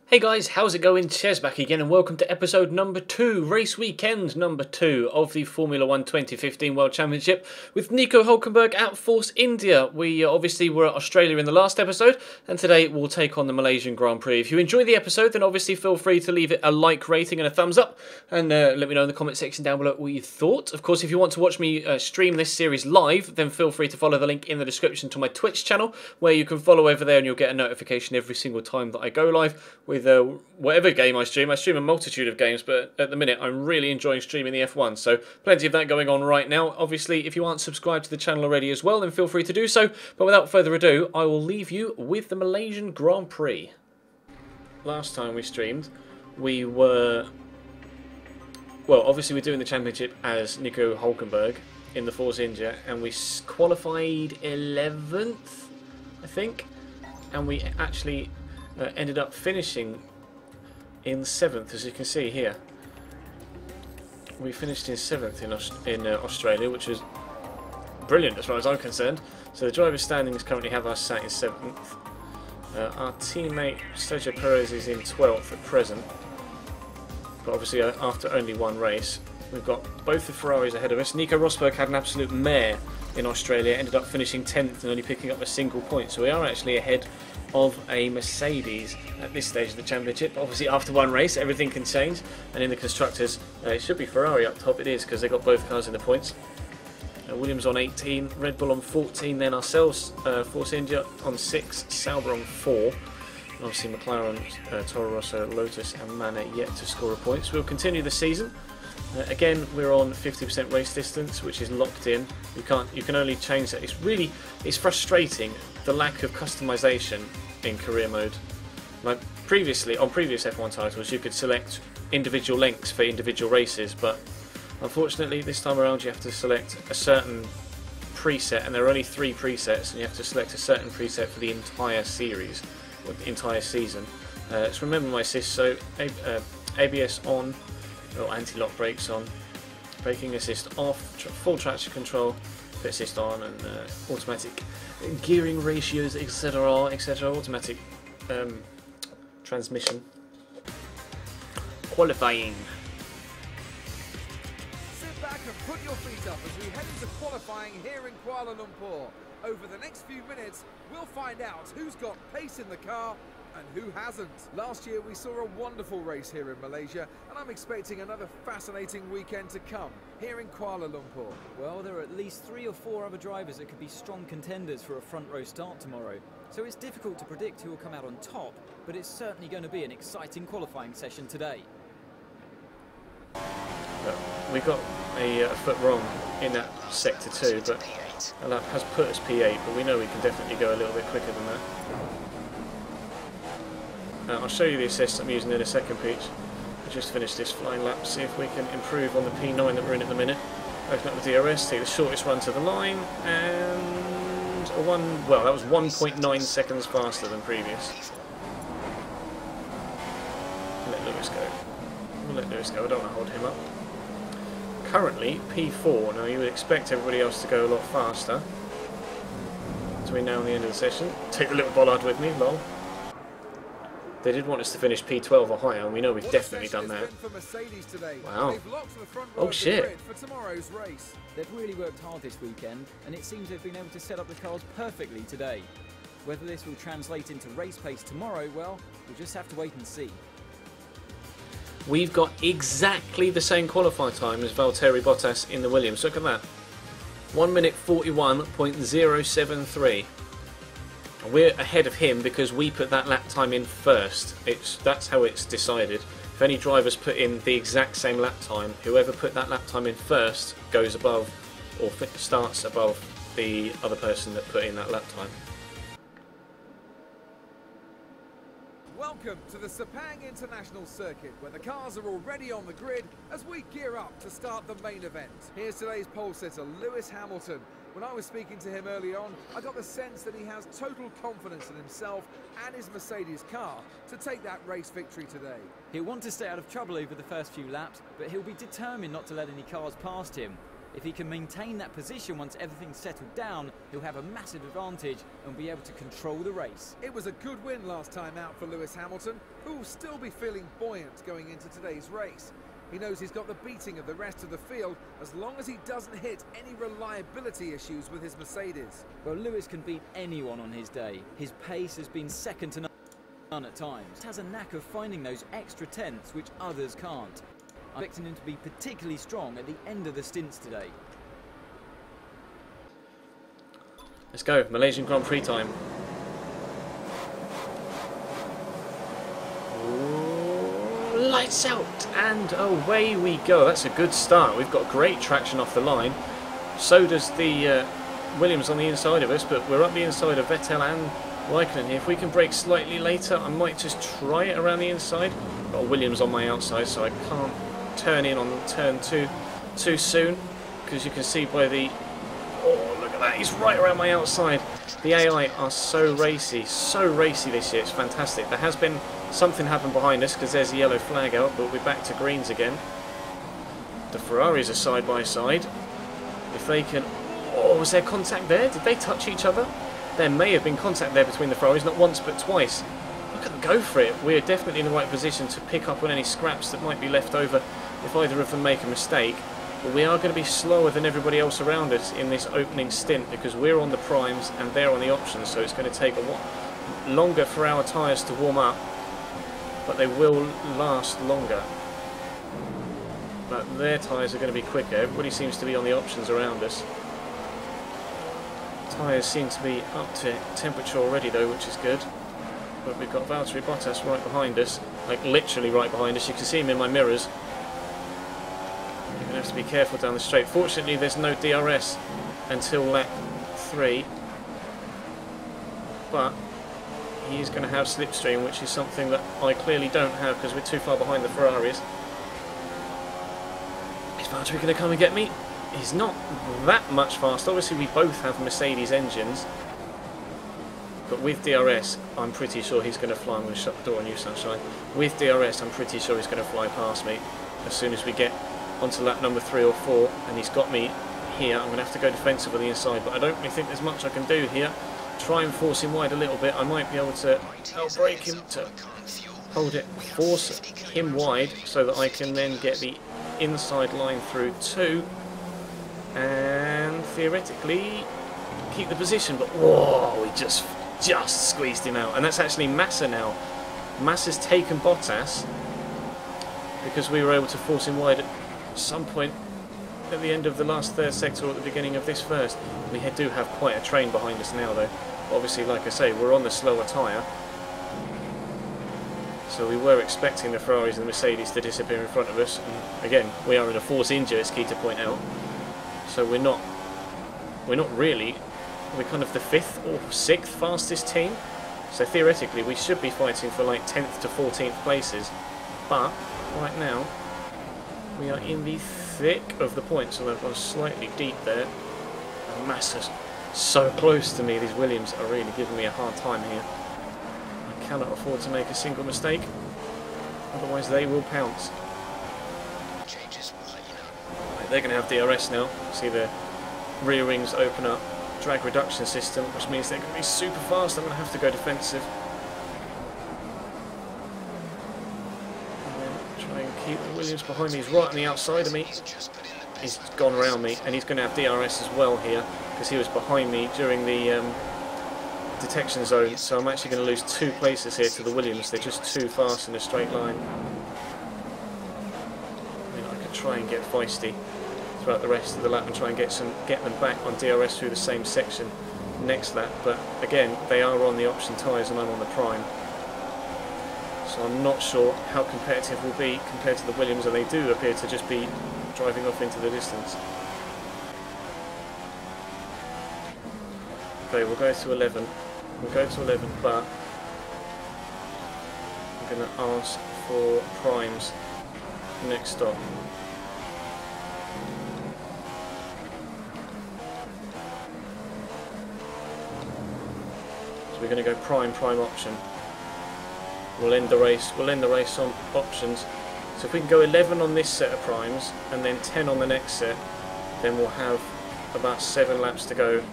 Hey guys, how's it going? Ches back again and welcome to episode number 2, race weekend number 2 of the Formula 1 2015 World Championship with Nico Hulkenberg at Force India. We obviously were at Australia in the last episode and today we'll take on the Malaysian Grand Prix. If you enjoyed the episode then obviously feel free to leave it a like rating and a thumbs up and let me know in the comment section down below what you thought. Of course, if you want to watch me stream this series live then feel free to follow the link in the description to my Twitch channel where you can follow over there and you'll get a notification every single time that I go live with whatever game I stream. I stream a multitude of games, but at the minute I'm really enjoying streaming the F1, so plenty of that going on right now. Obviously, if you aren't subscribed to the channel already as well, then feel free to do so. But without further ado, I will leave you with the Malaysian Grand Prix. Last time we streamed, we were... well, obviously we're doing the championship as Nico Hulkenberg in the Force India, and we qualified 11th, I think, and we actually ended up finishing in 7th, as you can see here. We finished in 7th in Australia, which was brilliant as far as I'm concerned. So the driver's standings currently have us sat in 7th. Our teammate Sergio Perez is in 12th at present, but obviously after only one race. We've got both the Ferraris ahead of us. Nico Rosberg had an absolute mare in Australia, ended up finishing 10th and only picking up a single point. So we are actually ahead of a Mercedes at this stage of the championship. Obviously after one race everything can change, and in the constructors it should be Ferrari up top. It is, because they got both cars in the points. Williams on 18, Red Bull on 14, then ourselves, Force India on 6, Sauber on 4, and obviously McLaren, Toro Rosso, Lotus and Manor yet to score a point. So we'll continue the season. Again, we're on 50% race distance, which is locked in. You can only change that. It's frustrating, the lack of customization in career mode. Like previously, on previous F1 titles, you could select individual lengths for individual races, but unfortunately this time around you have to select a certain preset, and there are only 3 presets, and you have to select a certain preset for the entire series, or the entire season. So remember my assist, so ABS on, or anti-lock brakes on, braking assist off, full traction control, pit assist on, and automatic gearing ratios, etc, etc, automatic transmission. Qualifying. Sit back and put your feet up as we head into qualifying here in Kuala Lumpur. Over the next few minutes, we'll find out who's got pace in the car and who hasn't. Last year we saw a wonderful race here in Malaysia, and I'm expecting another fascinating weekend to come here in Kuala Lumpur. Well, there are at least 3 or 4 other drivers that could be strong contenders for a front row start tomorrow. So it's difficult to predict who will come out on top, but it's certainly going to be an exciting qualifying session today. We got a foot wrong in that sector 2, but that has put us P8, but we know we can definitely go a little bit quicker than that. I'll show you the assist I'm using in a second, Peach. I just finished this flying lap, see if we can improve on the P9 that we're in at the minute. Open up the DRS, take the shortest run to the line, and that was 1.9 seconds faster than previous. Let Lewis go. We'll let Lewis go, I don't want to hold him up. Currently P4, now you would expect everybody else to go a lot faster between now and the end of the session. Take the little bollard with me, lol. They did want us to finish P12 or higher, and we know we've definitely done that. Wow. Oh shit. They've really worked hard this weekend, and it seems they've been able to set up the cars perfectly today. Whether this will translate into race pace tomorrow, well, we'll just have to wait and see. We've got exactly the same qualifying time as Valtteri Bottas in the Williams. Look at that. 1 minute 41.073. We're ahead of him because we put that lap time in first. That's how it's decided. If any drivers put in the exact same lap time, whoever put that lap time in first goes above, or starts above, the other person that put in that lap time. Welcome to the Sepang International Circuit, where the cars are already on the grid as we gear up to start the main event. Here's today's pole sitter, Lewis Hamilton. When I was speaking to him early on, I got the sense that he has total confidence in himself and his Mercedes car to take that race victory today. He'll want to stay out of trouble over the first few laps, but he'll be determined not to let any cars past him. If he can maintain that position once everything's settled down, he'll have a massive advantage and be able to control the race. It was a good win last time out for Lewis Hamilton, who will still be feeling buoyant going into today's race. He knows he's got the beating of the rest of the field as long as he doesn't hit any reliability issues with his Mercedes. Well, Lewis can beat anyone on his day. His pace has been second to none at times. He has a knack of finding those extra tenths which others can't. I'm expecting him to be particularly strong at the end of the stints today. Let's go, Malaysian Grand Prix time. Ooh, lights out, and away we go. That's a good start. We've got great traction off the line. So does the Williams on the inside of us, but we're up the inside of Vettel and Raikkonen here. If we can brake slightly later, I might just try it around the inside. Got Williams on my outside, so I can't turn in on turn too soon, because you can see by the... Oh, look at that, he's right around my outside. The AI are so racy this year, it's fantastic. There has been something happen behind us, because there's a yellow flag out, but we're back to greens again. The Ferraris are side by side. If they can... Oh, was there contact there? Did they touch each other? There may have been contact there between the Ferraris, not once but twice. Look at them go for it. We're definitely in the right position to pick up on any scraps that might be left over if either of them make a mistake. But we are going to be slower than everybody else around us in this opening stint because we're on the primes and they're on the options, so it's going to take a lot longer for our tyres to warm up, but they will last longer. But their tyres are going to be quicker. Everybody seems to be on the options around us. Tyres seem to be up to temperature already though, which is good. But we've got Valtteri Bottas right behind us, like literally right behind us. You can see him in my mirrors. You're going to have to be careful down the straight. Fortunately there's no DRS until lap 3. But he is going to have slipstream, which is something that I clearly don't have because we're too far behind the Ferraris. Is Valtteri going to come and get me? He's not that much fast. Obviously we both have Mercedes engines, but with DRS I'm pretty sure he's going to fly. I'm going to shut the door on you, Sunshine. With DRS I'm pretty sure he's going to fly past me as soon as we get onto lap number 3 or 4, and he's got me here. I'm going to have to go defensive on the inside, but I don't really think there's much I can do here. Try and force him wide a little bit. I might be able to outbrake him to hold it, force him wide so that I can then get the inside line through too, and theoretically keep the position. But whoa, we just squeezed him out, and that's actually Massa now. Massa's taken Bottas because we were able to force him wide at some point at the end of the last third sector or at the beginning of this first. We do have quite a train behind us now though. Obviously, like I say, we're on the slower tyre, so we were expecting the Ferraris and the Mercedes to disappear in front of us. And again, we are in a Force India, it's key to point out. So we're not really, we're kind of the 5th or 6th fastest team. So theoretically we should be fighting for like 10th to 14th places. But right now we are in the thick of the points, and I've gone slightly deep there. And Massa's so close to me. These Williams are really giving me a hard time here. I cannot afford to make a single mistake, otherwise they will pounce. They're going to have DRS now. See the rear rings open up. Drag reduction system, which means they're going to be super fast. I'm going to have to go defensive. And then try and keep the Williams behind me. He's right on the outside of me. He's gone around me, and he's going to have DRS as well here because he was behind me during the detection zone. So I'm actually going to lose 2 places here to the Williams. They're just too fast in a straight line. I mean, I could try and get feisty throughout the rest of the lap and try and get them back on DRS through the same section next lap, but again they are on the option tyres and I'm on the prime, so I'm not sure how competitive we'll be compared to the Williams, and they do appear to just be driving off into the distance. Okay, we'll go to 11. We'll go to 11, but I'm going to ask for primes next stop. So we're going to go prime option. We'll end the race on options. So if we can go 11 on this set of primes and then 10 on the next set, then we'll have about 7 laps to go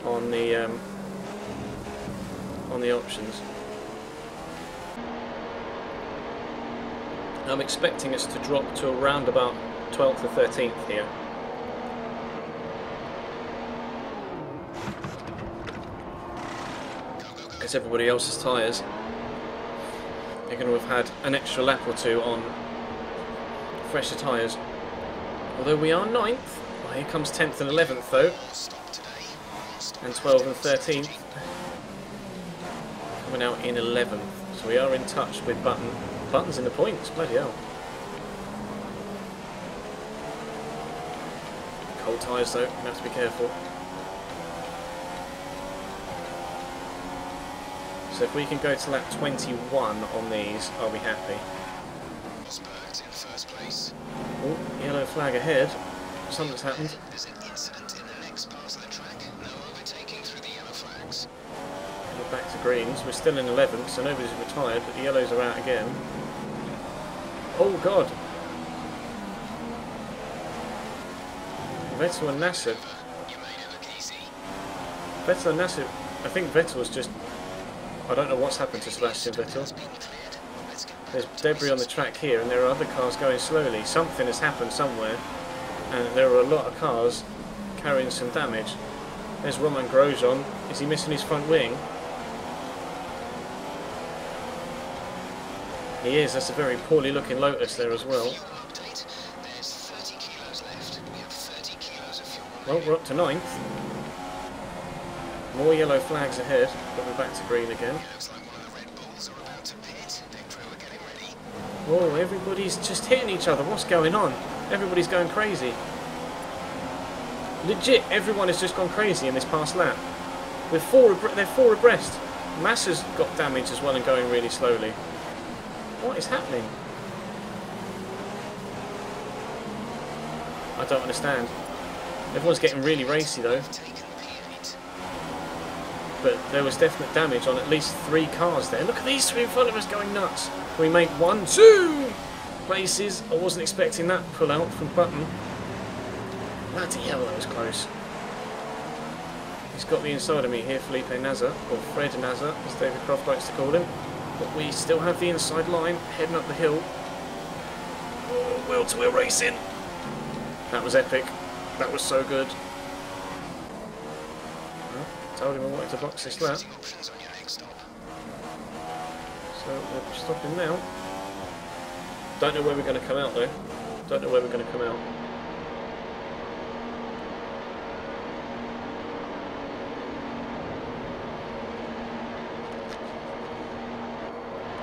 on the options. I'm expecting us to drop to around about 12th or 13th here. Because everybody else's tyres, they're going to have had an extra lap or two on fresher tyres. Although we are 9th, well, here comes 10th and 11th though, and 12th and 13th coming out in 11th. So we are in touch with Button's in the points, bloody hell. Cold tyres though, you have to be careful. So if we can go to lap 21 on these, I'll be happy. Oh, yellow flag ahead. Something's happened. There's an incident in the next part of the track. No overtaking through the yellow flags. We're back to greens. We're still in 11th, so nobody's retired, but the yellows are out again. Oh god! Vettel and Nasser. Vettel and Nasser. I think Vettel's just. I don't know what's happened to Sebastian Vettel. There's debris on the track here, and there are other cars going slowly. Something has happened somewhere, and there are a lot of cars carrying some damage. There's Roman Grosjean. Is he missing his front wing? He is. That's a very poorly looking Lotus there as well. Well, we're up to 9th. More yellow flags ahead, but we're back to green again. Oh, everybody's just hitting each other. What's going on? Everybody's going crazy. Legit, everyone has just gone crazy in this past lap. They're four abreast. Massa's got damage as well and going really slowly. What is happening? I don't understand. Everyone's getting really racy though. But there was definite damage on at least 3 cars there. Look at these 3 in front of us going nuts. Can we make 1, 2 places? I wasn't expecting that pull out from Button. Bloody hell, that was close. He's got the inside of me here, Felipe Nasser, or Fred Nasser, as David Croft likes to call him. But we still have the inside line, heading up the hill. Oh, wheel to wheel racing. That was epic. That was so good. Told him I wanted to box this lap. So we're stopping now. Don't know where we're going to come out though. Don't know where we're going to come out.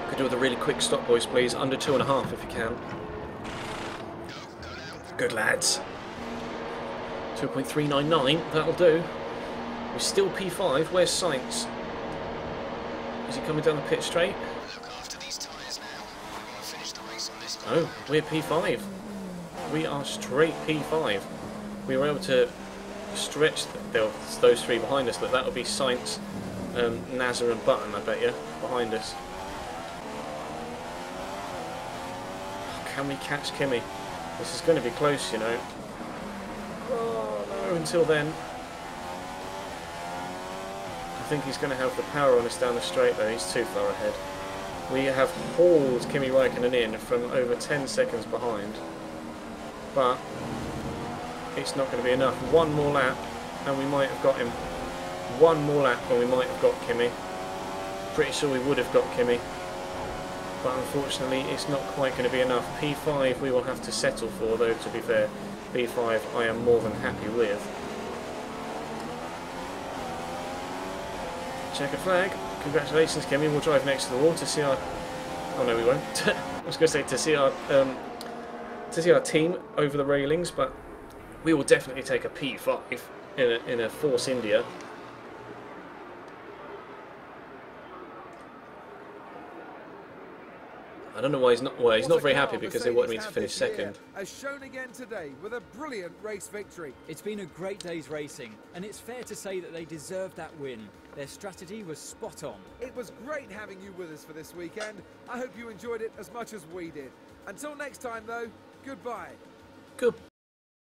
Could do with a really quick stop, boys, please. Under 2.5 if you can. Good lads. 2.399, that'll do. We're still P5. Where's Sainz? Is he coming down the pit straight? Oh, we're P5. We are straight P5. We were able to stretch those 3 behind us. Look, that'll be Sainz, Nasser and Button, I bet you, behind us. Can we catch Kimi? This is going to be close, you know. Oh no, until then. I think he's going to have the power on us down the straight though. He's too far ahead. We have hauled Kimi Räikkönen in from over 10 seconds behind, but it's not going to be enough. 1 more lap and we might have got him. 1 more lap and we might have got Kimi. Pretty sure we would have got Kimi, but unfortunately it's not quite going to be enough. P5 we will have to settle for though, to be fair. P5 I am more than happy with. Checkered flag. Congratulations, Kimi. We'll drive next to the wall to see our. Oh no, we won't. I was going to say to see our team over the railings, but we will definitely take a P5 in a Force India. I don't know why he's not. Well, he's not very happy because they wanted me to finish second. As shown again today with a brilliant race victory. It's been a great day's racing, and it's fair to say that they deserved that win. Their strategy was spot on. It was great having you with us for this weekend. I hope you enjoyed it as much as we did. Until next time, though, goodbye. Goodbye.